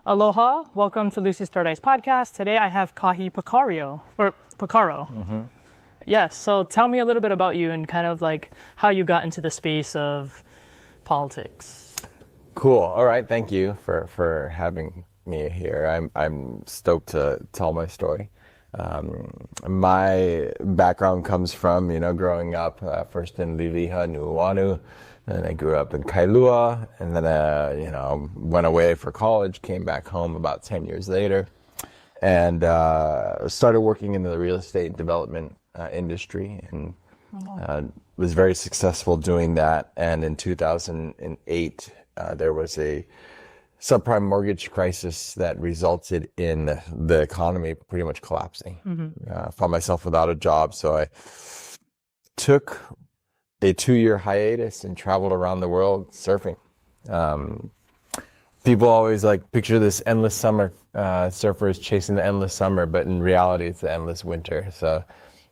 Aloha, welcome to Lucy's Third Eyes podcast. Today I have Kahi Pacarro. Yes, so tell me a little bit about you and kind of like how you got into the space of politics. Cool. All right. Thank you for having me here. I'm stoked to tell my story. My background comes from, growing up first in Liliha, Nuuanu, and I grew up in Kailua, and then, went away for college, came back home about 10 years later, and started working in the real estate development industry, and was very successful doing that. And in 2008, there was a subprime mortgage crisis that resulted in the economy pretty much collapsing. Found myself without a job, so I took a 2-year hiatus and traveled around the world surfing. People always picture this endless summer, surfers chasing the endless summer, but in reality it's the endless winter. So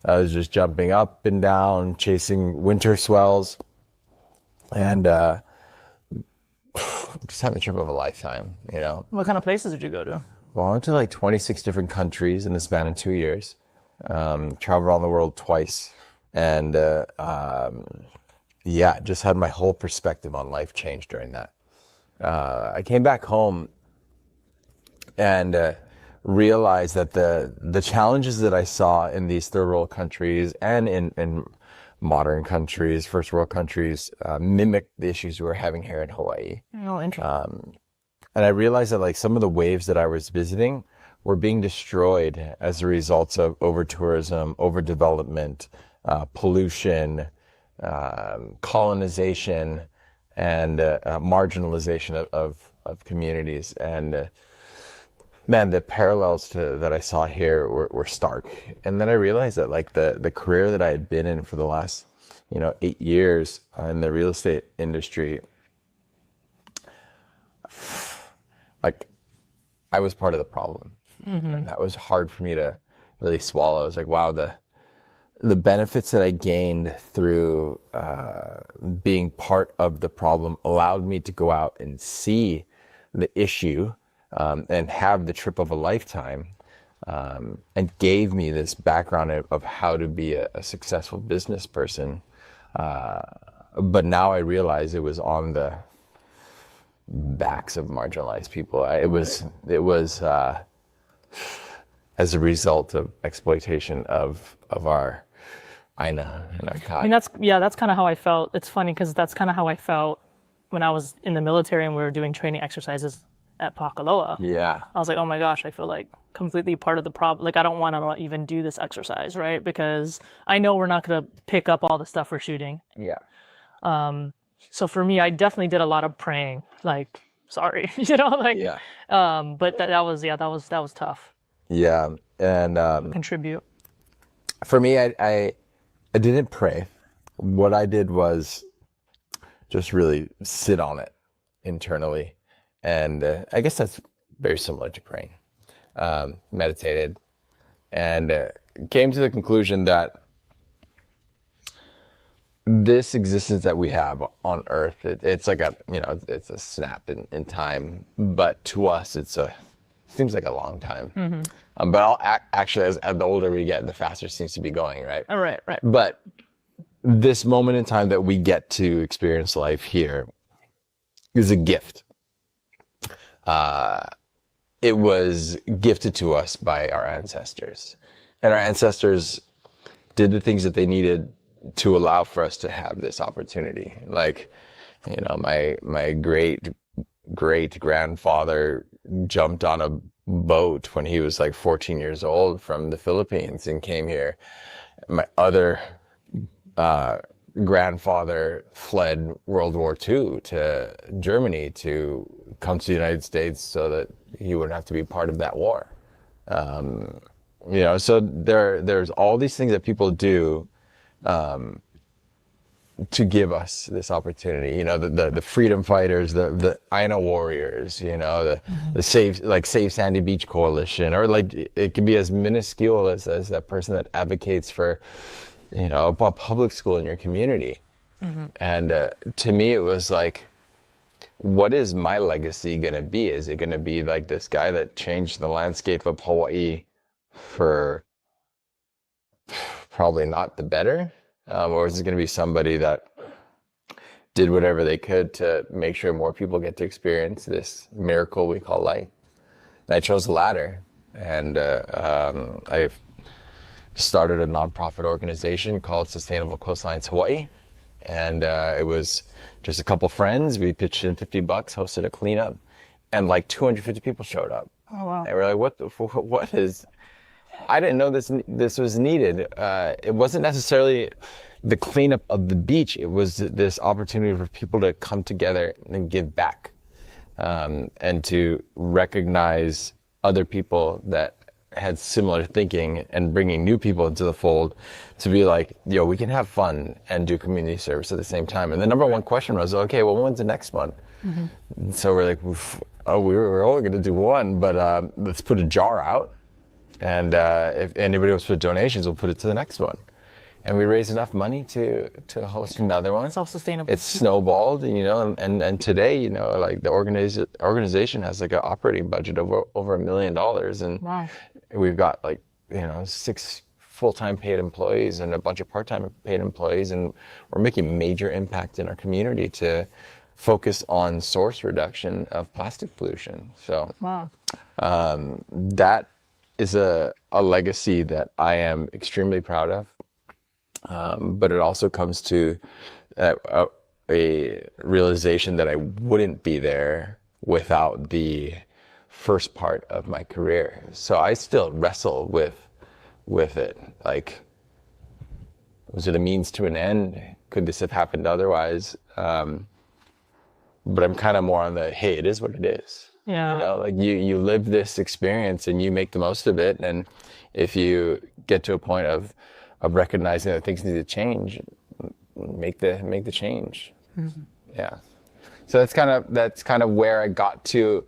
I was just jumping up and down, chasing winter swells, and just having a trip of a lifetime, What kind of places did you go to? Well, I went to 26 different countries in the span of 2 years. Traveled around the world twice. And just had my whole perspective on life change during that. I came back home and realized that the challenges that I saw in these third world countries and in modern countries, first world countries, mimic the issues we were having here in Hawaii. Oh, interesting. And I realized that some of the waves that I was visiting were being destroyed as a result of over-tourism, overdevelopment, pollution, colonization, and marginalization of communities. And man, the parallels that I saw here were stark. And then I realized that the career that I had been in for the last 8 years in the real estate industry, I was part of the problem. And that was hard for me to really swallow. I was like, wow, the benefits that I gained through being part of the problem allowed me to go out and see the issue and have the trip of a lifetime, and gave me this background of how to be a successful business person. But now I realize it was on the backs of marginalized people. It was as a result of exploitation of our Aina and our Kai. I mean, that's kind of how I felt. It's funny because that's kind of how I felt when I was in the military and we were doing training exercises at Pakaloa. Yeah. I was like, oh my gosh, I feel like completely part of the problem. I don't want to even do this exercise, right? Because I know we're not going to pick up all the stuff we're shooting. Yeah. So for me, I definitely did a lot of praying, sorry, Yeah. but that was tough. Yeah. And Contribute. for me, I didn't pray. What I did was just really sit on it internally. And I guess that's very similar to praying. Meditated and came to the conclusion that this existence that we have on Earth, it's like it's a snap in time, but to us, seems like a long time. But actually, as the older we get, the faster it seems to be going, right? All right. But this moment in time that we get to experience life here is a gift. It was gifted to us by our ancestors, and our ancestors did the things that they needed to allow for us to have this opportunity. My great grandfather jumped on a boat when he was 14 years old from the Philippines and came here. My other grandfather fled World War II to Germany to come to the United States so that he wouldn't have to be part of that war. So there's all these things that people do to give us this opportunity. The freedom fighters, the Aina warriors, the Save Sandy Beach Coalition, or it can be as minuscule as that person that advocates for a public school in your community. And to me, it was what is my legacy going to be? Is it going to be like this guy that changed the landscape of Hawaii for probably not the better? Or is it going to be somebody that did whatever they could to make sure more people get to experience this miracle we call life? And I chose the latter. And I've started a nonprofit organization called Sustainable Coastlines Hawaii. And it was just a couple friends. We pitched in $50, hosted a cleanup, and like 250 people showed up. Oh, wow. And we're like, what is, I didn't know this was needed. It wasn't necessarily the cleanup of the beach. It was this opportunity for people to come together and give back, and to recognize other people that had similar thinking, and bringing new people into the fold to be like, yo, we can have fun and do community service at the same time. And the number one question was, okay, well, when's the next one? Mm-hmm. And so we're like, we're only going to do one, but let's put a jar out. And if anybody wants to put donations, we'll put it to the next one. And we raised enough money to host another one. Self-sustainable. It's snowballed, and today, like the organization has like an operating budget of over $1 million. And wow. We've got 6 full-time paid employees and a bunch of part-time paid employees. And we're making major impact in our community to focus on source reduction of plastic pollution. So wow. That is a legacy that I am extremely proud of. But it also comes to a realization that I wouldn't be there without the first part of my career. So I still wrestle with it. Like, was it a means to an end? Could this have happened otherwise? But I'm kind of more on the, hey, it is what it is. Yeah. Like you live this experience and you make the most of it. And if you get to a point of recognizing that things need to change, make the change. Mm-hmm. Yeah. So that's kind of where I got to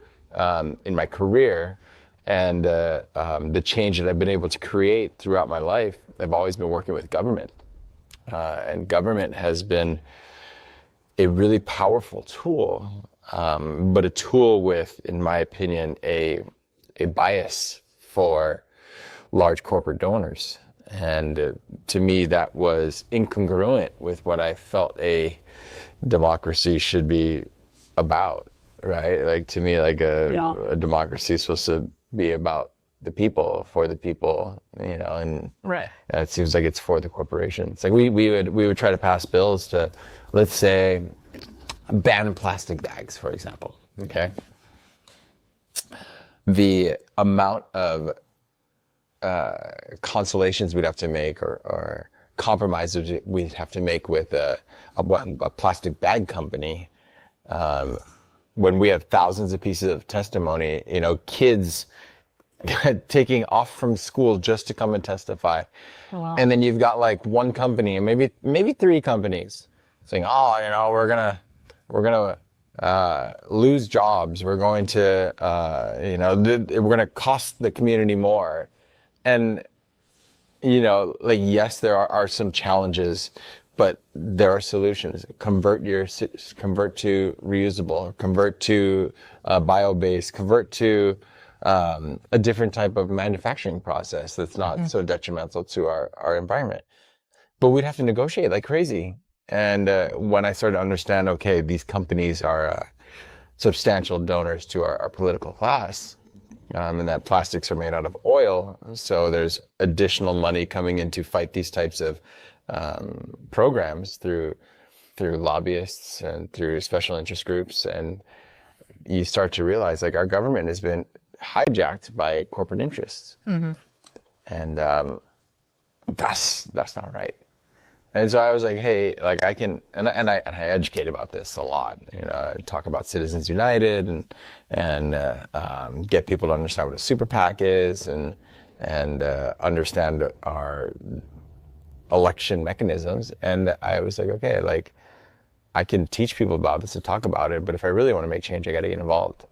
in my career, and the change that I've been able to create throughout my life. I've always been working with government, and government has been a really powerful tool, but a tool with, in my opinion, a bias for large corporate donors. And to me, that was incongruent with what I felt a democracy should be about, right? Like, to me, like a democracy is supposed to be about the people, for the people, and right. It seems like it's for the corporations. Like we would try to pass bills to, let's say, ban plastic bags, for example. Okay. The amount of consolations we'd have to make, or compromises we'd have to make with a plastic bag company, when we have thousands of pieces of testimony, kids taking off from school just to come and testify. Oh, wow. And then you've got like one company, and maybe 3 companies saying, oh, we're gonna lose jobs, we're going to we're gonna cost the community more. And, yes, there are some challenges, but there are solutions. Convert to reusable, convert to bio-based, convert to a different type of manufacturing process that's not so detrimental to our environment. But we'd have to negotiate like crazy. And when I started to understand, okay, these companies are substantial donors to our political class, and that plastics are made out of oil, so there's additional money coming in to fight these types of programs through lobbyists and through special interest groups. And you start to realize, like, our government has been hijacked by corporate interests. Mm-hmm. And that's not right. And so I was like, hey, like, I can, and I educate about this a lot. I talk about Citizens United and get people to understand what a super PAC is, and understand our election mechanisms. And I was like, okay, like, I can teach people about this and talk about it, but if I really want to make change, I got to get involved.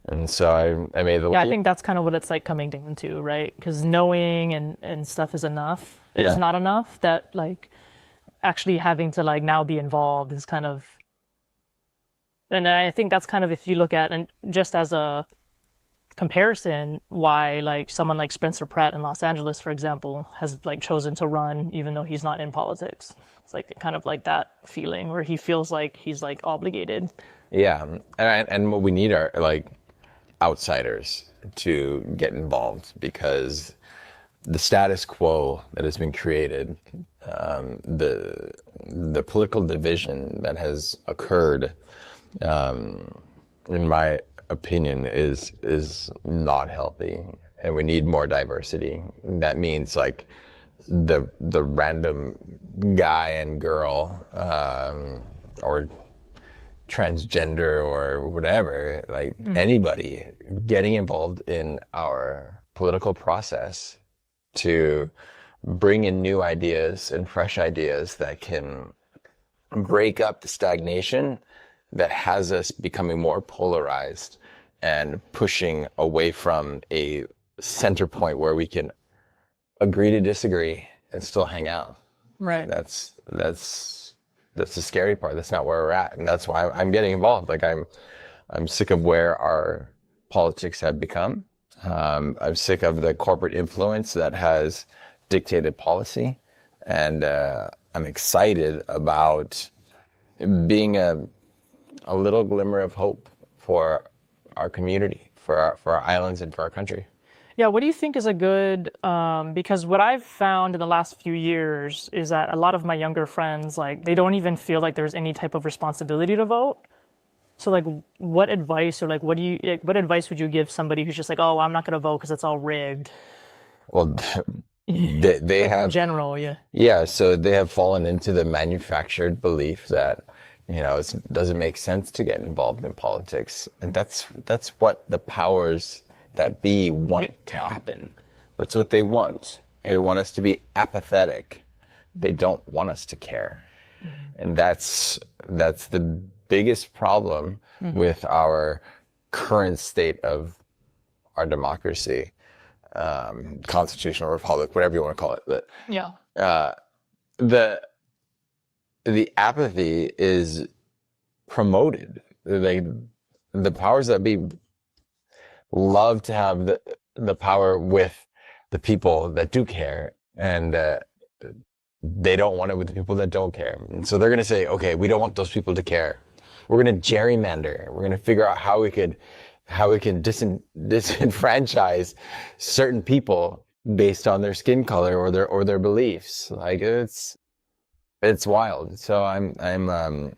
And so I made the... Yeah, I think that's kind of what it's like coming down to, right? Because knowing and stuff is enough. It's not enough. That, like, actually having to, like, now be involved is kind of And I think that's kind of, if you look at, and just as a comparison, why like someone like Spencer Pratt in Los Angeles, for example, has like chosen to run even though he's not in politics. It's like kind of like that feeling where he feels like he's like obligated. Yeah, and what we need are like outsiders to get involved, because the status quo that has been created, the political division that has occurred, in my opinion, is not healthy, and we need more diversity. That means like the random guy and girl, or transgender or whatever, like anybody getting involved in our political process to bring in new ideas and fresh ideas that can break up the stagnation that has us becoming more polarized and pushing away from a center point where we can agree to disagree and still hang out. Right. That's the scary part. That's not where we're at, and that's why I'm getting involved. Like I'm sick of where our politics have become. I'm sick of the corporate influence that has dictated policy, and I'm excited about being a little glimmer of hope for our community, for our islands, and for our country. Yeah, what do you think is a good, because what I've found in the last few years is that a lot of my younger friends, like, they don't even feel like there's any type of responsibility to vote. So, like, what advice, or like, what advice would you give somebody who's just like, oh, I'm not going to vote because it's all rigged? Well, they have, In general, yeah. yeah, so they have fallen into the manufactured belief that, it doesn't make sense to get involved in politics. And that's what the powers that be want to happen. That's what they want. They want us to be apathetic. They don't want us to care. And that's the biggest problem with our current state of our democracy, constitutional republic, whatever you want to call it. But Yeah. the apathy is promoted. The powers that be love to have the power with the people that do care, and they don't want it with the people that don't care. And so they're going to say, okay, we don't want those people to care. We're going to gerrymander. We're going to figure out how we can disenfranchise certain people based on their skin color or their beliefs. Like it's wild. So I'm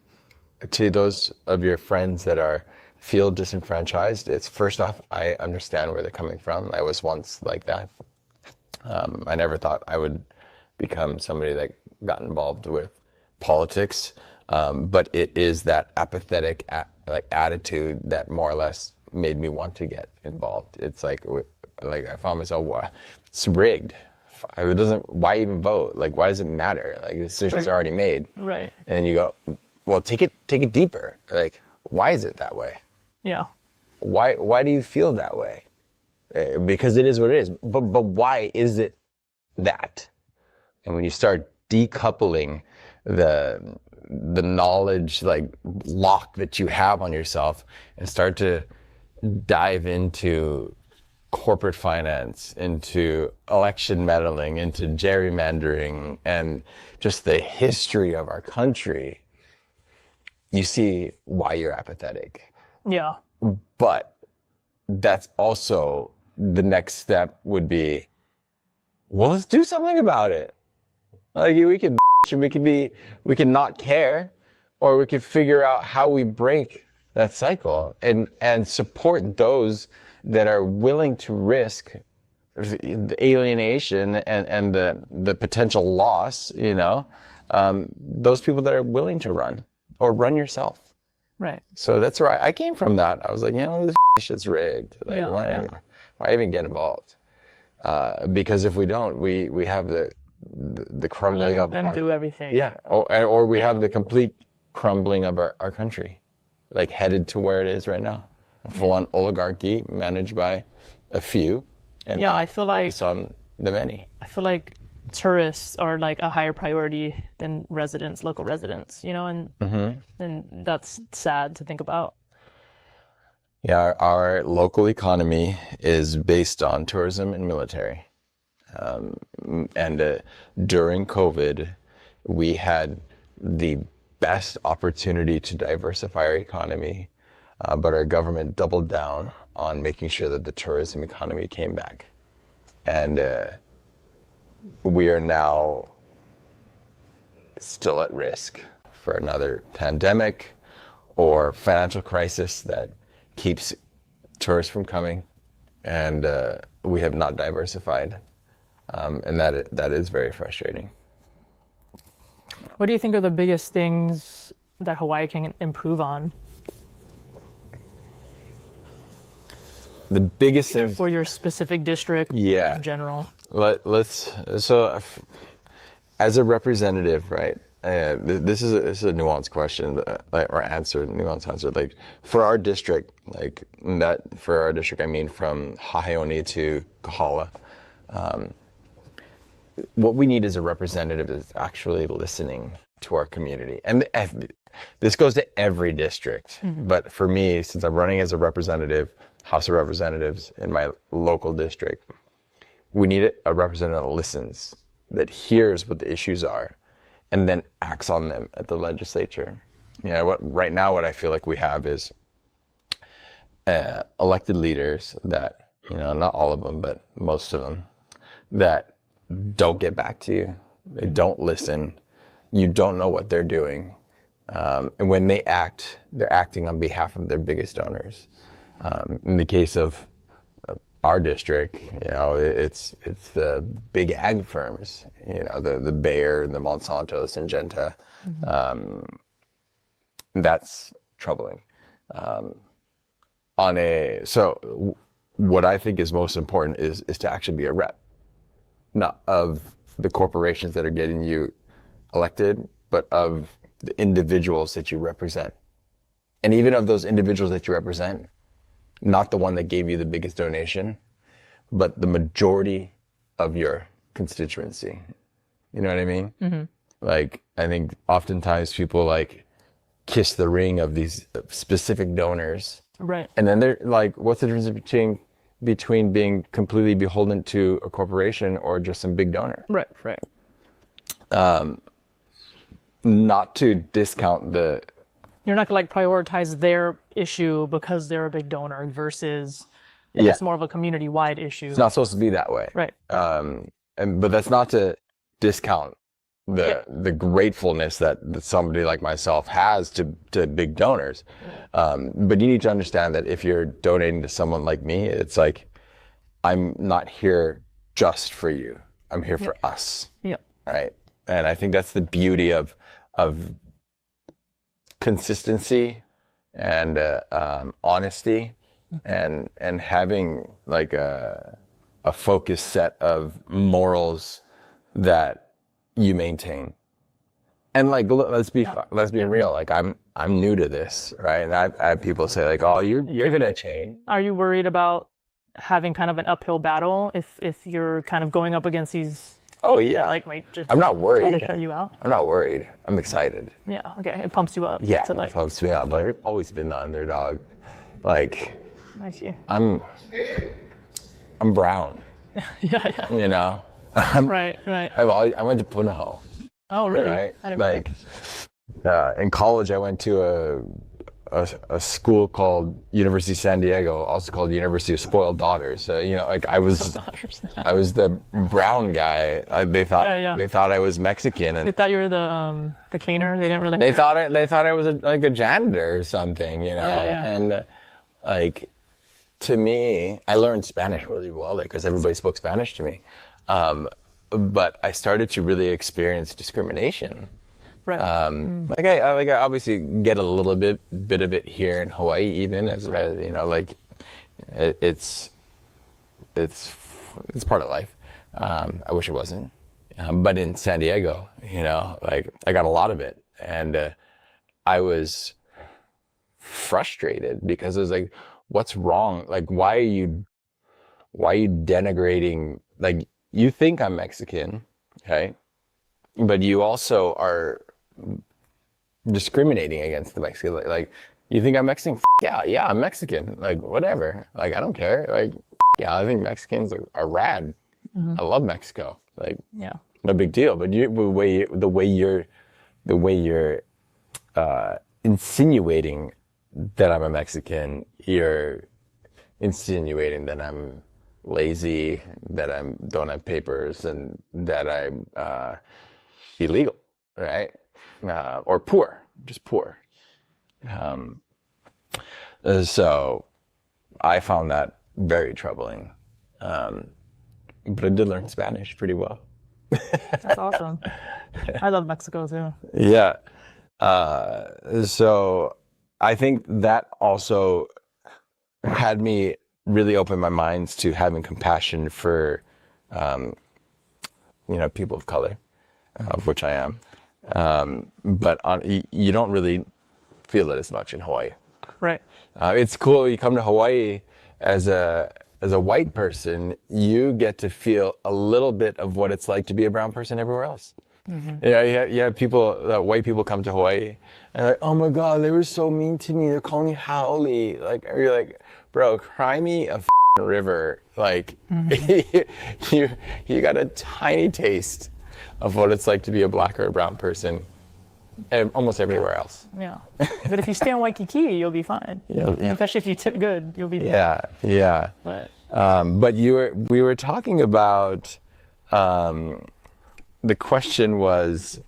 to those of your friends that feel disenfranchised, it's first off, I understand where they're coming from. I was once like that. I never thought I would become somebody that got involved with politics, but it is that apathetic attitude that more or less made me want to get involved. It's like I found myself, well, it's rigged. It doesn't. Why even vote? Like, why does it matter? Like, the decision's already made. Right. And you go, well, take it deeper. Like, why is it that way? Yeah. Why do you feel that way? Because it is what it is. But why is it that? And when you start decoupling the knowledge like lock that you have on yourself and start to dive into corporate finance, into election meddling, into gerrymandering, and just the history of our country, you see why you're apathetic. Yeah. But that's also the next step would be, well, let's do something about it. Like we can not care, or we can figure out how we break that cycle and support those that are willing to risk the alienation and the potential loss, those people that are willing to run or run yourself. Right. So that's where I came from that. I was like, this shit's rigged. Like, why even get involved? Because if we don't, we have the crumbling of them do everything. Yeah. Or we have the complete crumbling of our country, like headed to where it is right now. A full-on oligarchy managed by a few. And I feel like on the many. I feel like tourists are like a higher priority than local residents, and that's sad to think about. Yeah, our local economy is based on tourism and military. And during COVID, we had the best opportunity to diversify our economy, but our government doubled down on making sure that the tourism economy came back. And we are now still at risk for another pandemic or financial crisis that keeps tourists from coming, and we have not diversified, and that is very frustrating. What do you think are the biggest things that Hawaii can improve on? The biggest thing for your specific district, yeah, in general. As a representative, right? This is a nuanced question, or nuanced answer. Like for our district, I mean from Hahaione to Kahala. What we need as a representative is actually listening to our community, and this goes to every district. Mm-hmm. But for me, since I'm running as a representative, House of Representatives in my local district, we need a representative that listens, that hears what the issues are, and then acts on them at the legislature. Right now what I feel like we have is elected leaders that, not all of them, but most of them, that don't get back to you. They don't listen. You don't know what they're doing. And when they act, they're acting on behalf of their biggest donors. In the case of our district, it's the big ag firms, the Bayer, the Monsanto, the Syngenta. Mm-hmm. That's troubling. So what I think is most important is to actually be a rep, not of the corporations that are getting you elected, but of the individuals that you represent. And even of those individuals that you represent, not the one that gave you the biggest donation, but the majority of your constituency. You know what I mean? Mm-hmm. Like, I think oftentimes people kiss the ring of these specific donors. Right. And then they're like, what's the difference between being completely beholden to a corporation or just some big donor? Right. Not to discount the... You're not going to prioritize their issue because they're a big donor versus it's more of a community-wide issue. It's not supposed to be that way. Right. But that's not to discount the gratefulness that somebody like myself has to big donors. But you need to understand that if you're donating to someone like me, it's like, I'm not here just for you. I'm here for us. Yeah. Right. And I think that's the beauty of consistency and honesty, and having a focused set of morals that you maintain. And let's be real. I'm new to this, right? And I have people say oh, you're gonna change. Are you worried about having kind of an uphill battle if you're kind of going up against these? Oh yeah. I'm not worried. Trying to shut you out? I'm not worried. I'm excited. Yeah. Okay. It pumps you up. Yeah. It pumps me up. I've always been the underdog. I see. I'm brown. Yeah. Right. I went to Punahou. Oh, really? Right. In college, I went to a school called University of San Diego, also called University of Spoiled Daughters. I was the brown guy. They thought I was Mexican, and they thought you were the cleaner. They didn't really. They thought I was a janitor or something, And to me, I learned Spanish really well because everybody spoke Spanish to me. But I started to really experience discrimination. Right. I obviously get a little bit of it here in Hawaii, even as it's part of life. I wish it wasn't, but in San Diego, I got a lot of it, and I was frustrated because it was what's wrong? Why are you denigrating? You think I'm Mexican, Okay. But you also are discriminating against the Mexican. Like, you think I'm Mexican? Yeah, I'm Mexican. Like, whatever. Like, I don't care. Like, yeah, I think Mexicans are rad. I love Mexico. Like, Yeah. no big deal. But the way you're insinuating that I'm a Mexican, you're insinuating that I'm lazy, that I don't have papers, and that I'm illegal, right? Or poor, just poor. So I found that very troubling. But I did learn Spanish pretty well. That's awesome. I love Mexico too. Yeah. So I think that also had me really open my minds to having compassion for, people of color, of which I am. But you don't really feel it as much in Hawaii. Right. It's cool. You come to Hawaii as a white person, you get to feel a little bit of what it's like to be a brown person everywhere else. You have people, white people come to Hawaii and they're like, oh my God, they were so mean to me. They're calling me haole. Like, you're like, bro, cry me a river. Like, you got a tiny taste of what it's like to be a black or a brown person almost everywhere else. Yeah. But if you stay in Waikiki, you'll be fine. Yeah. Especially if you tip good, you'll be Yeah. But we were talking about, the question was,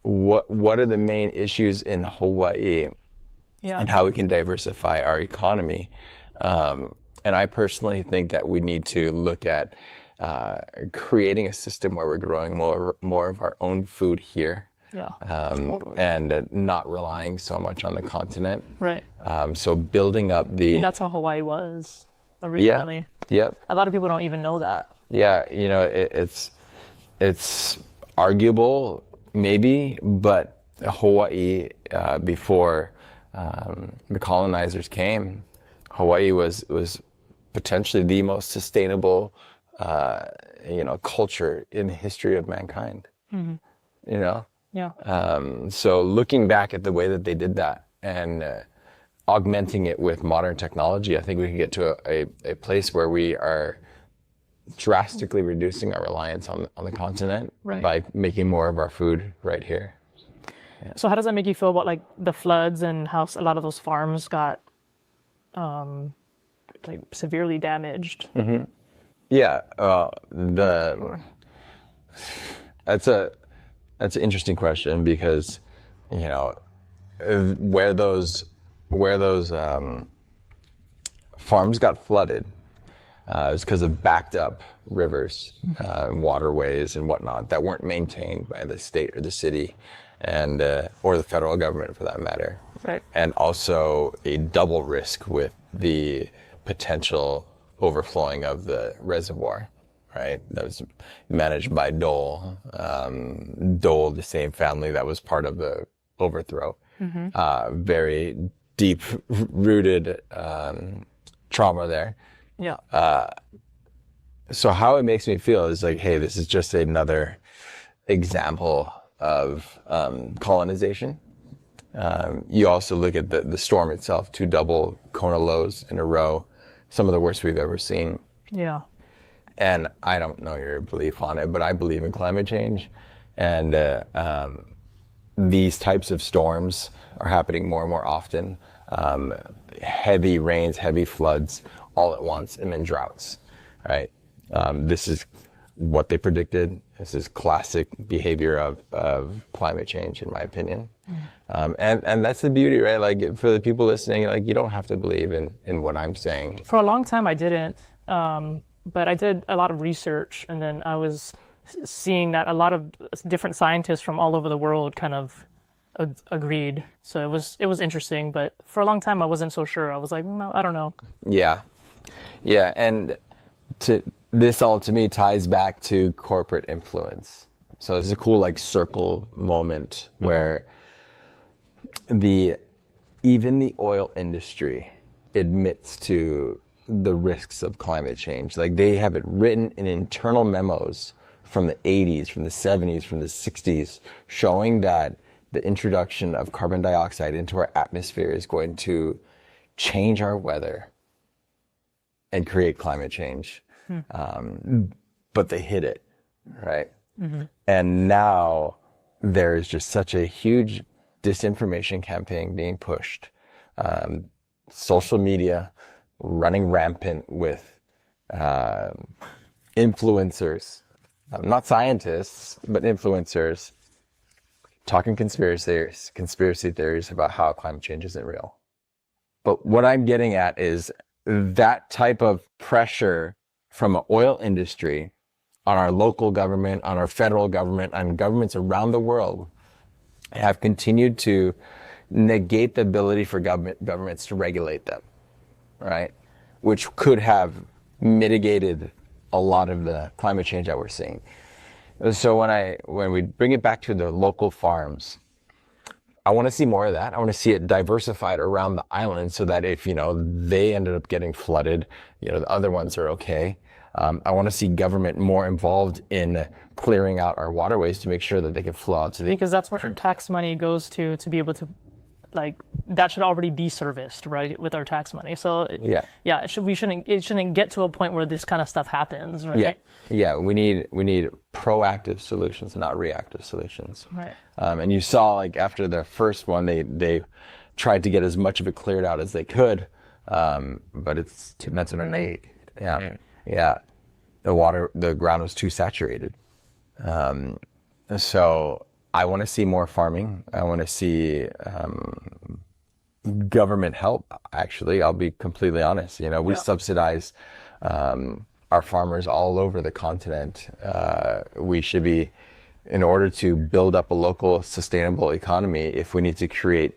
what are the main issues in Hawaii and how we can diversify our economy? And I personally think that we need to look at creating a system where we're growing more of our own food here. Yeah. And not relying so much on the continent. Right. So building up And that's how Hawaii was originally. Yep. A lot of people don't even know that. Yeah, it's arguable maybe, but Hawaii before the colonizers came, Hawaii was potentially the most sustainable culture in the history of mankind. Yeah. So looking back at the way that they did that and augmenting it with modern technology, I think we can get to a place where we are drastically reducing our reliance on the continent by making more of our food right here. Yeah. So how does that make you feel about like the floods and how a lot of those farms got like severely damaged? Mm-hmm. Yeah, that's an interesting question because, where those farms got flooded, it was because of backed up rivers, waterways and whatnot that weren't maintained by the state or the city, and or the federal government for that matter. Right. And also a double risk with the potential overflowing of the reservoir. Right, that was managed by Dole. Dole, the same family that was part of the overthrow. Very deep-rooted trauma there. Yeah. So how it makes me feel is like, hey, this is just another example of colonization. You also look at the storm itself, 2 double Kona lows in a row, some of the worst we've ever seen. Yeah. And I don't know your belief on it, but I believe in climate change. And these types of storms are happening more and more often. Heavy rains, heavy floods all at once, and then droughts, right? This is what they predicted. This is classic behavior of climate change, in my opinion. And that's the beauty, right? Like, for the people listening, like, you don't have to believe in what I'm saying. For a long time, I didn't. But I did a lot of research, and then I was seeing that a lot of different scientists from all over the world kind of agreed. So it was interesting, but for a long time I wasn't so sure. I was like, no, I don't know. Yeah, and this all to me ties back to corporate influence. So it's a cool like circle moment where even the oil industry admits to the risks of climate change. Like, they have it written in internal memos from the 80s, from the 70s, from the 60s, showing that the introduction of carbon dioxide into our atmosphere is going to change our weather and create climate change. But they hid it, right? And now there is just such a huge disinformation campaign being pushed. Social media running rampant with influencers, not scientists, but influencers, talking conspiracy theories about how climate change isn't real. But what I'm getting at is that type of pressure from an oil industry on our local government, on our federal government, on governments around the world have continued to negate the ability for governments to regulate them, right? Which could have mitigated a lot of the climate change that we're seeing. So when we bring it back to the local farms, I want to see more of that. I want to see it diversified around the island so that if, they ended up getting flooded, the other ones are okay. I want to see government more involved in clearing out our waterways to make sure that they can flow out to the... Because that's where tax money goes to be able to, that should already be serviced, right, with our tax money. So it shouldn't get to a point where this kind of stuff happens, right? Yeah. We need proactive solutions, not reactive solutions. Right. And you saw after the first one, they tried to get as much of it cleared out as they could, but it's 2008. Yeah. The ground was too saturated. So I want to see more farming. I want to see government help, actually. I'll be completely honest. We subsidize our farmers all over the continent. We should be, in order to build up a local sustainable economy, if we need to create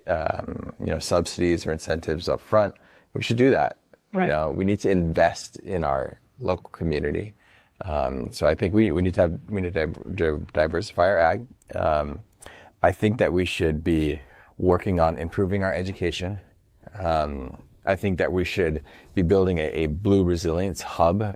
subsidies or incentives up front, we should do that. Right. We need to invest in our local community. So I think we need to diversify our ag. I think that we should be working on improving our education. I think that we should be building a blue resilience hub,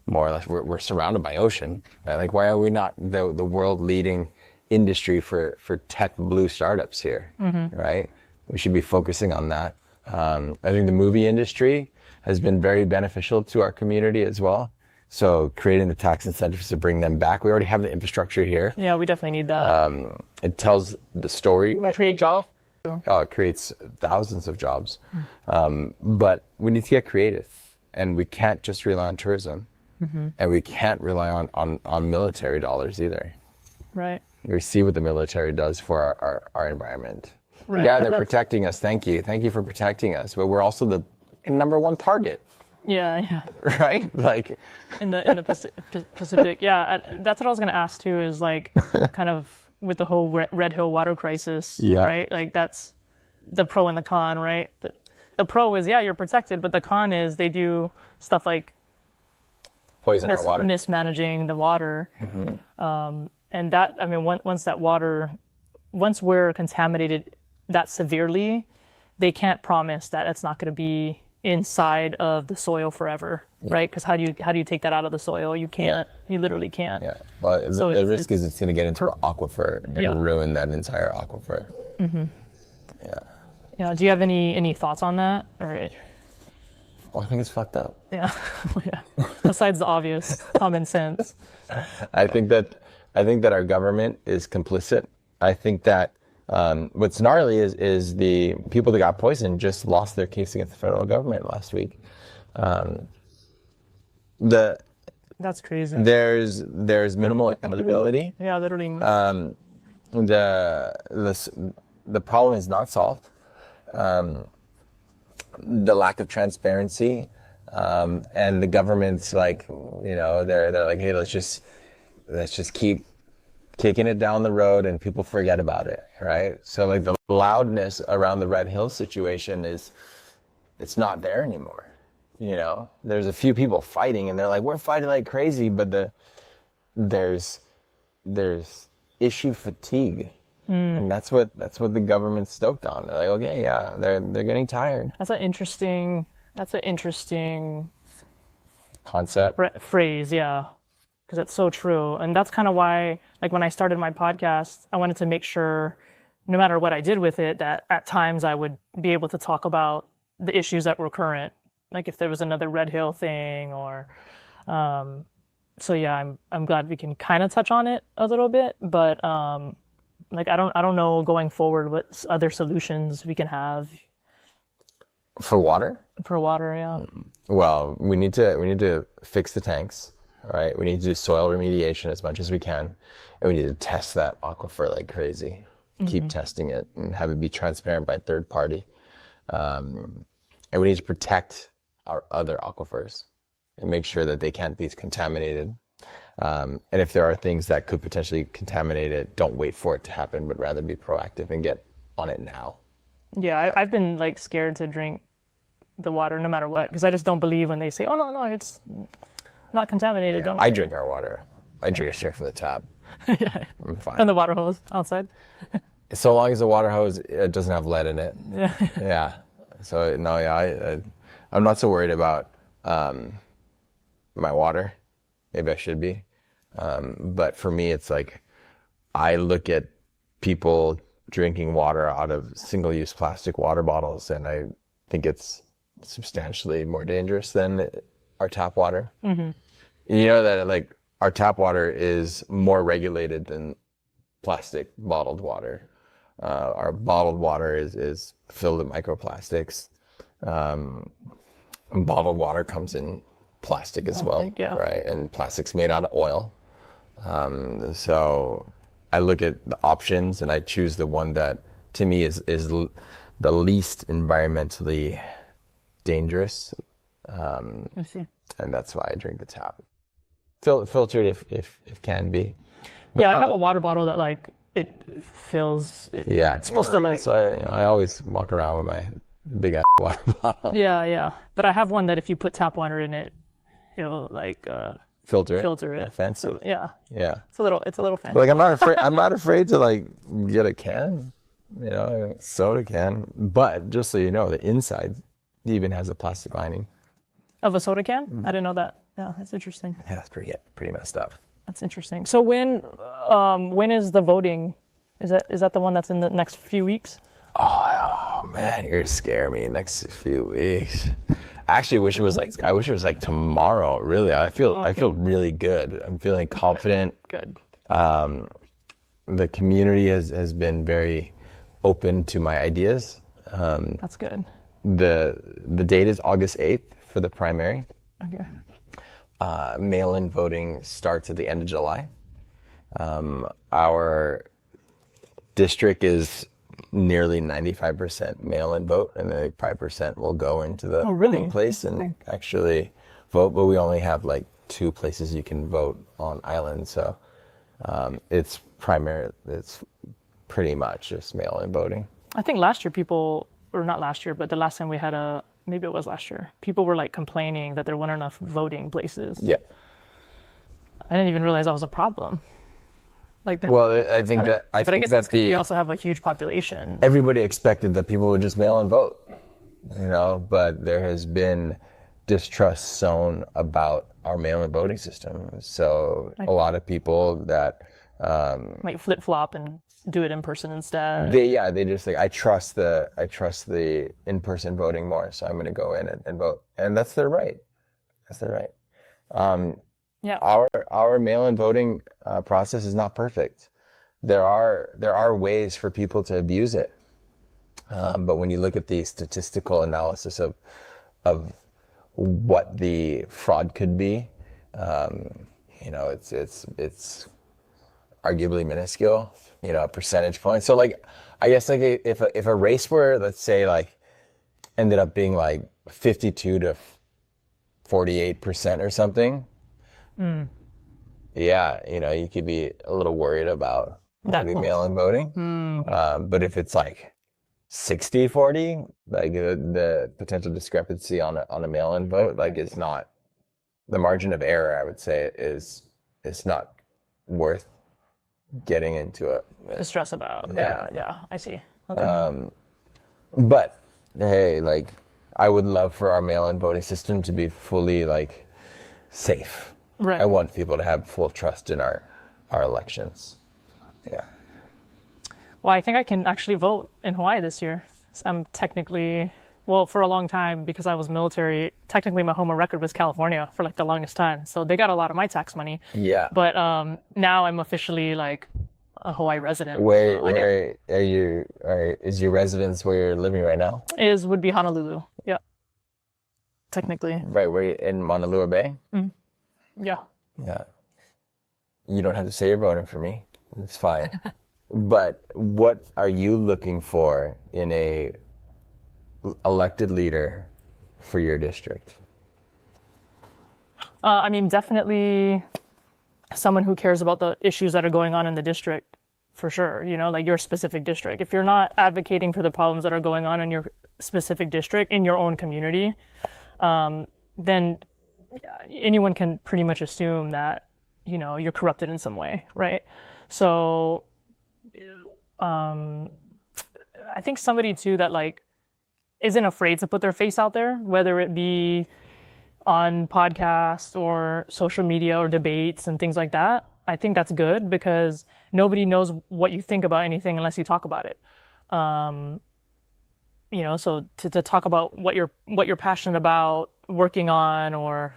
more or less, we're surrounded by ocean. Right? Why are we not the world leading industry for tech blue startups here, right? We should be focusing on that. I think the movie industry has been very beneficial to our community as well. So creating the tax incentives to bring them back. We already have the infrastructure here. Yeah, we definitely need that. It tells the story. Create jobs. It creates thousands of jobs. But we need to get creative. And we can't just rely on tourism. And we can't rely on military dollars either. Right. We see what the military does for our environment. Right. Yeah, they're protecting us. Thank you. Thank you for protecting us. But we're also the number one target. Yeah. Right? In the Pacific. Yeah, that's what I was going to ask too, is kind of with the whole Red Hill water crisis, right? That's the pro and the con, right? The pro is, you're protected, but the con is they do stuff like poison our water. Mismanaging the water. And that, once we're contaminated that severely, they can't promise that it's not going to be inside of the soil forever, right? Because how do you take that out of the soil? You can't. You literally can't. Yeah. Well, so the risk is it's going to get into the aquifer and ruin that entire aquifer. Yeah. Do you have any thoughts on that? Or... Well, I think it's fucked up. Yeah. Besides the obvious common sense. I think that our government is complicit. I think that what's gnarly is the people that got poisoned just lost their case against the federal government last week. That's crazy. There's minimal accountability. Yeah, literally. The problem is not solved. The lack of transparency, and the government's they're like, hey, let's just keep kicking it down the road and people forget about it, right? So the loudness around the Red Hill situation it's not there anymore. There's a few people fighting and they're like, we're fighting like crazy, but there's issue fatigue. And that's what the government's stoked on. They're like, okay, yeah, they're getting tired. That's an interesting concept. Phrase, yeah. because it's so true. And that's kind of why, like when I started my podcast, I wanted to make sure, no matter what I did with it, that at times I would be able to talk about the issues that were current, like if there was another Red Hill thing or. So yeah, I'm glad we can kind of touch on it a little bit, but like I don't know going forward what other solutions we can have For water? for water. Yeah. Well, we need to fix the tanks, right? We need to do soil remediation as much as we can, and we need to test that aquifer like crazy. Keep testing it and have it be transparent by third party. And we need to protect our other aquifers and make sure that they can't be contaminated. And if there are things that could potentially contaminate it, don't wait for it to happen, but rather be proactive and get on it now. Yeah, I've been like scared to drink the water no matter what, because I just don't believe when they say, "Oh no, it's not contaminated." Don't. I drink our water. I drink it straight from the tap. Yeah. I'm fine. And the water hose outside. So long as the water hose it doesn't have lead in it. Yeah. Yeah. So no, yeah, I'm not so worried about my water. Maybe I should be. But for me, it's like I look at people drinking water out of single-use plastic water bottles, and I think it's substantially more dangerous than our tap water. Mm-hmm. You know that like our tap water is more regulated than plastic bottled water. Our bottled water is filled with microplastics. Bottled water comes in plastic as well, yeah. right? And plastic's made out of oil. So I look at the options and I choose the one that to me is the least environmentally dangerous. I see. And that's why I drink the tap. Filtered if can be. Yeah, I have a water bottle that like it fills. Yeah, it's supposed to like. So I always walk around with my big ass water bottle. Yeah. But I have one that if you put tap water in it, it'll like Filter it. Offensive. Yeah. Yeah. It's a little fancy. Like I'm not afraid to like get a can, a soda can. But just so you know, the inside even has a plastic lining. Of a soda can? I didn't know that. Yeah, that's interesting. Yeah, that's pretty messed up. That's interesting. So when is the voting? Is that the one that's in the next few weeks? Oh man, you're scaring me. Next few weeks. I actually wish it was like tomorrow. Really, I feel really good. I'm feeling confident. Good. The community has been very open to my ideas. That's good. The date is August 8th for the primary. Okay. Mail-in voting starts at the end of July. Our district is nearly 95% mail-in vote, and then 5% will go into the polling place and actually vote. But we only have like 2 places you can vote on island, so it's pretty much just mail-in voting. I think last year not last year, but the last time we had maybe it was last year, people were like complaining that there weren't enough voting places. Yeah. I didn't even realize that was a problem. Well, I think that we also have a huge population. Everybody expected that people would just mail and vote, but there has been distrust sown about our mail-in voting system. So a lot of people that might flip-flop and do it in person instead. They just like I trust the in-person voting more, so I'm going to go in and vote, and that's their right. Yeah. Our mail-in voting process is not perfect. There are ways for people to abuse it, but when you look at the statistical analysis of what the fraud could be, it's arguably minuscule. A percentage point. So like, I guess like if a race were, let's say like, ended up being like 52 to 48% or something. Yeah, you could be a little worried about maybe mail-in voting. But if it's like 60-40, like the potential discrepancy on a mail-in vote, like it's not, the margin of error, I would say, is not worth getting into it. To stress about. Yeah, I see. Okay. But hey, like I would love for our mail-in voting system to be fully like safe. Right. I want people to have full trust in our elections. Yeah. Well, I think I can actually vote in Hawaii this year. So I'm technically, well, for a long time, because I was military, technically my home of record was California for like the longest time. So they got a lot of my tax money. Yeah. But now I'm officially like a Hawaii resident. Where are you? Is your residence where you're living right now? Would be Honolulu. Yeah. Technically. Right, where you in Honolulu Bay? Yeah. Yeah. You don't have to say you're voting for me. It's fine. But what are you looking for in a elected leader for your district? I mean, definitely someone who cares about the issues that are going on in the district, for sure. You know, like your specific district. If you're not advocating for the problems that are going on in your specific district, in your own community, then anyone can pretty much assume that, you know, you're corrupted in some way, right? So I think somebody too that like isn't afraid to put their face out there, whether it be on podcasts or social media or debates and things like that. I think that's good because nobody knows what you think about anything unless you talk about it. You know, so to talk about what you're passionate about working on, or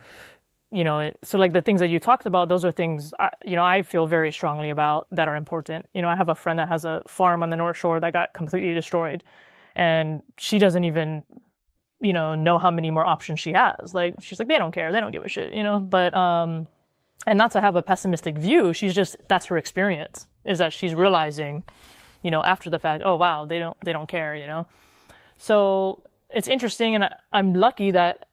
you know, so like the things that you talked about, those are things I feel very strongly about that are important. You know, I have a friend that has a farm on the North Shore that got completely destroyed, and she doesn't even know how many more options she has. Like she's like, they don't care, they don't give a shit, you know. But and not to have a pessimistic view, that's her experience, is that she's realizing, you know, after the fact, oh wow, they don't care, you know. So it's interesting, and I'm lucky that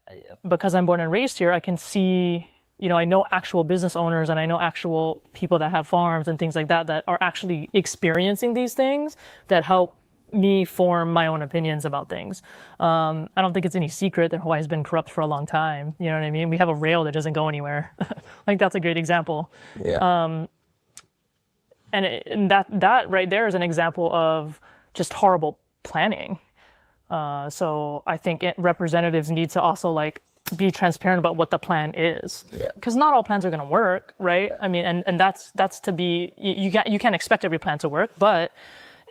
because I'm born and raised here, I can see, you know, I know actual business owners and I know actual people that have farms and things like that that are actually experiencing these things that help me form my own opinions about things. I don't think it's any secret that Hawaii's been corrupt for a long time. You know what I mean? We have a rail that doesn't go anywhere. Like that's a great example. Yeah. And that right there is an example of just horrible planning. So I think representatives need to also like be transparent about what the plan is, because not all plans are going to work, right? I mean, and that's to be, you can't expect every plan to work, but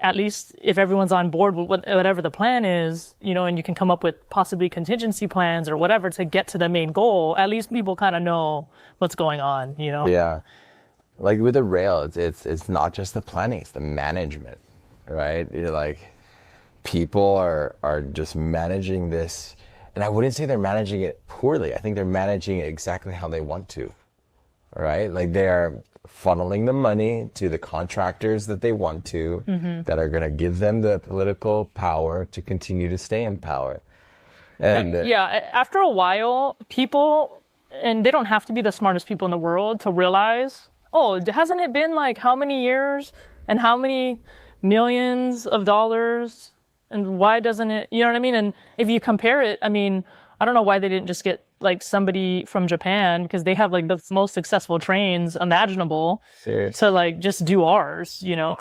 at least if everyone's on board with whatever the plan is, you know, and you can come up with possibly contingency plans or whatever to get to the main goal, at least people kind of know what's going on, you know? Yeah. Like with the rail, it's not just the planning, it's the management, right? You're like, people are just managing this, and I wouldn't say they're managing it poorly. I think they're managing it exactly how they want to, right? Like they are funneling the money to the contractors that they want to, that are going to give them the political power to continue to stay in power. And yeah, after a while, people, and they don't have to be the smartest people in the world to realize, oh, hasn't it been like how many years and how many millions of dollars? And why doesn't it, you know what I mean? And if you compare it, I mean, I don't know why they didn't just get like somebody from Japan, because they have like the most successful trains imaginable to like just do ours, you know?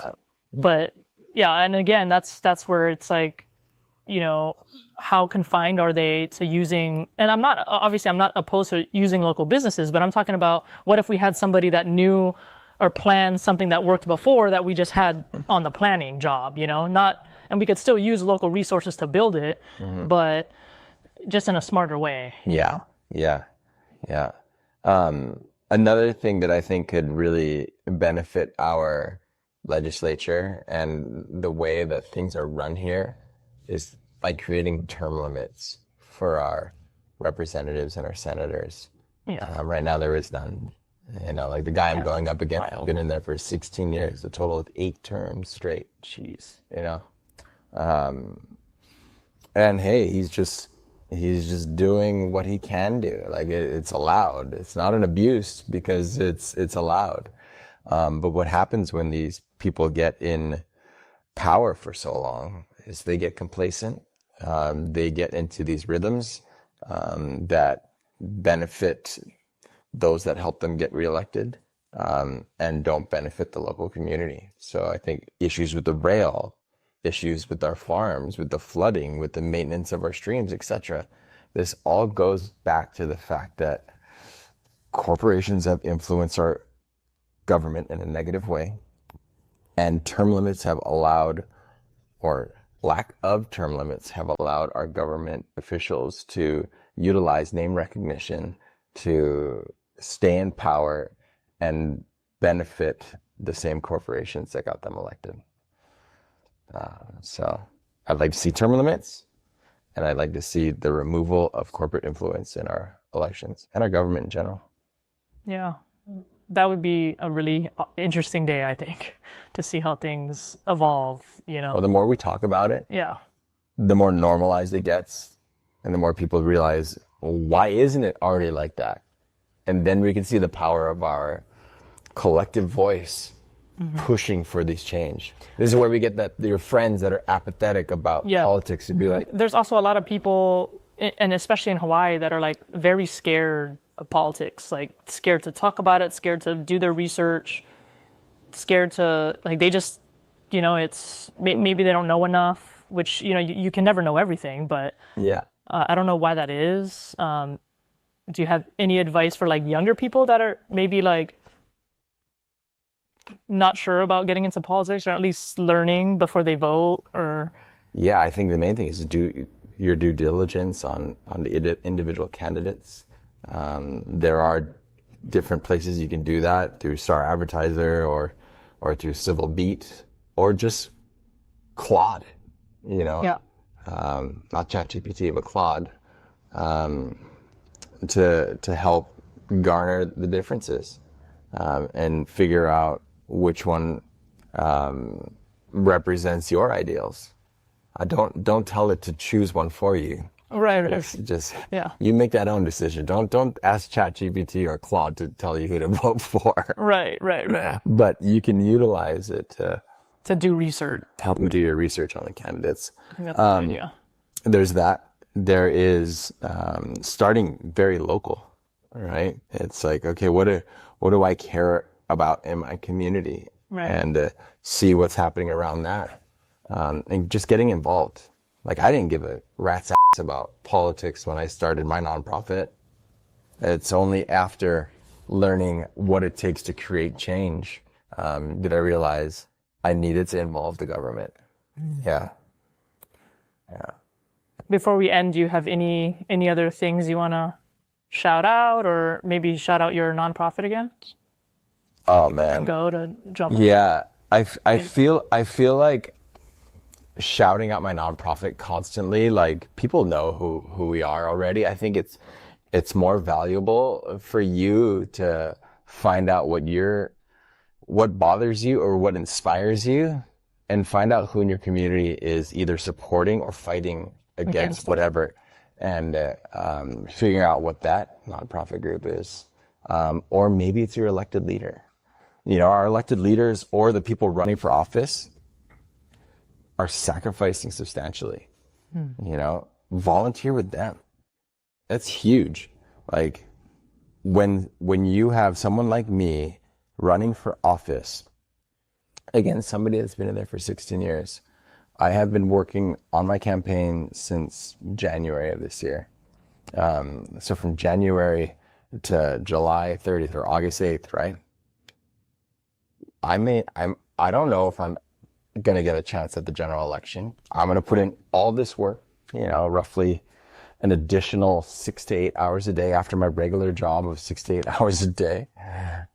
But yeah, and again, that's where it's like, you know, how confined are they to using, and I'm not opposed to using local businesses, but I'm talking about what if we had somebody that knew or planned something that worked before that we just had on the planning job, you know, and we could still use local resources to build it, but just in a smarter way. Yeah. Another thing that I think could really benefit our legislature and the way that things are run here is by creating term limits for our representatives and our senators. Yeah. Right now there is none. You know, like the guy I'm going up against, I've been in there for 16 years, a total of 8 terms straight. Jeez, you know. And hey, he's just doing what he can do. Like it's allowed. It's not an abuse because it's allowed. But what happens when these people get in power for so long is they get complacent. They get into these rhythms that benefit those that help them get reelected, and don't benefit the local community. So I think issues with the rail, issues with our farms, with the flooding, with the maintenance of our streams, etc. This all goes back to the fact that corporations have influenced our government in a negative way, and term limits have allowed, or lack of term limits have allowed our government officials to utilize name recognition to stay in power and benefit the same corporations that got them elected. So I'd like to see term limits, and I'd like to see the removal of corporate influence in our elections and our government in general. Yeah, that would be a really interesting day, I think, to see how things evolve, you know. Well, the more we talk about it, Yeah. the more normalized it gets, and the more people realize, well, why isn't it already like that? And then we can see the power of our collective voice pushing for this change. This is where we get that your friends that are apathetic about politics to be like. There's also a lot of people, and especially in Hawaii, that are like very scared of politics, like scared to talk about it, scared to do their research, scared to, like, they just, you know, it's maybe they don't know enough, which, you know, you can never know everything, but I don't know why that is. Do you have any advice for like younger people that are maybe like not sure about getting into politics, or at least learning before they vote? Or Yeah, I think the main thing is to do your due diligence on the individual candidates. There are different places you can do that, through Star Advertiser or through Civil Beat, or just Claude, you know. Not ChatGPT, but Claude, to help garner the differences, and figure out which one represents your ideals. Don't tell it to choose one for you. right. Just you make that own decision. Don't ask ChatGPT or Claude to tell you who to vote for. Right. But you can utilize it to do research. help them do your research on the candidates. I think that's a good idea. There's that. There is starting very local, right? It's like, okay, what do I care about in my community, Right. and see what's happening around that, and just getting involved. Like, I didn't give a rat's ass about politics when I started my nonprofit. It's only after learning what it takes to create change did I realize I needed to involve the government. Yeah. Before we end, do you have any other things you want to shout out, or maybe shout out your nonprofit again? Oh man. Go to jump. Yeah, I feel like shouting out my nonprofit constantly, like, people know who we are already. I think it's more valuable for you to find out what bothers you or what inspires you, and find out who in your community is either supporting or fighting against whatever, and figuring out what that nonprofit group is. Or maybe it's your elected leader. You know, our elected leaders or the people running for office are sacrificing substantially. You know, volunteer with them. That's huge. Like, when you have someone like me running for office against somebody that's been in there for 16 years, I have been working on my campaign since January of this year. So from January to July 30th or August 8th, right? I don't know if I'm going to get a chance at the general election. I'm going to put in all this work, you know, roughly an additional 6 to 8 hours a day after my regular job of 6 to 8 hours a day.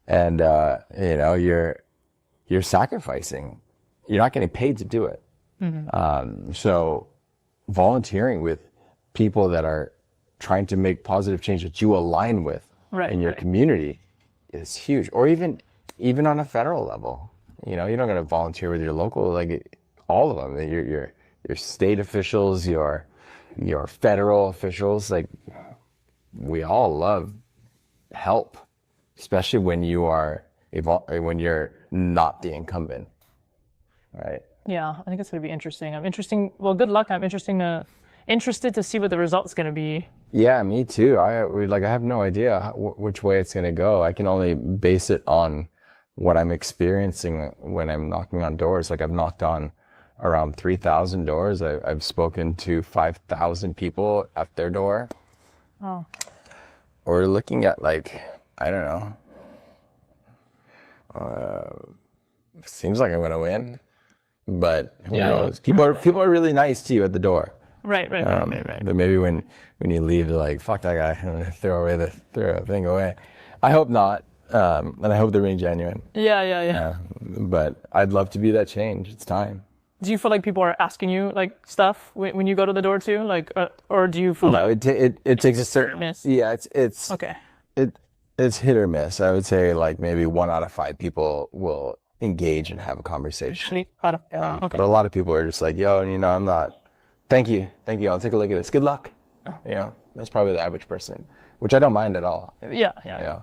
And, you know, you're sacrificing. You're not getting paid to do it. So volunteering with people that are trying to make positive change that you align with in your community is huge. Or even on a federal level, you know, you're not going to volunteer with your local, like, all of them, your state officials, your federal officials. Like, we all love help, especially when you're not the incumbent, right? Yeah, I think it's going to be interesting. Well, good luck. I'm interested to see what the result's going to be. Yeah, me too. I have no idea which way it's going to go. I can only base it on what I'm experiencing when I'm knocking on doors. Like, I've knocked on around 3,000 doors. I've spoken to 5,000 people at their door. Oh. We're looking at like I don't know. Seems like I'm gonna win, but who knows? People are really nice to you at the door. Right. But maybe when you leave, they're like, "Fuck that guy," and throw the thing away. I hope not, and I hope they're being genuine. Yeah. But I'd love to be that change. It's time. Do you feel like people are asking you like stuff when you go to the door too, like, or do you feel? No, it takes a certain miss? Yeah, it's Okay. It's hit or miss. I would say like maybe 1 out of 5 people will engage and have a conversation. Okay. But a lot of people are just like, yo, I'm not. Thank you. I'll take a look at this. Good luck. That's probably the average person, which I don't mind at all. Yeah.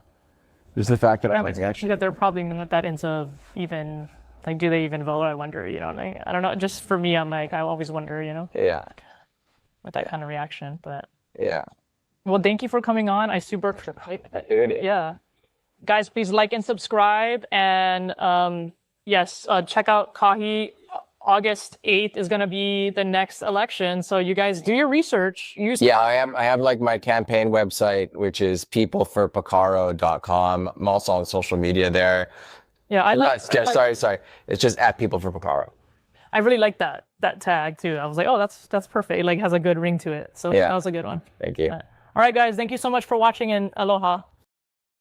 Just the fact that I think that they're probably not that into even like, do they even vote? I wonder. Like, I don't know. Just for me, I'm like, I always wonder. Yeah. With that kind of reaction, but. Yeah. Well, thank you for coming on. I super yeah. Guys, please like and subscribe, and yes, check out Kahi. August 8th is going to be the next election, so you guys do your research. I have like my campaign website, which is peopleforpacarro.com. I'm also on social media there. Yeah, sorry. It's just at People for Pacarro. I really like that tag too. I was like, oh, that's perfect. It like has a good ring to it. So that was a good one. Thank you. All right, guys, thank you so much for watching, and aloha.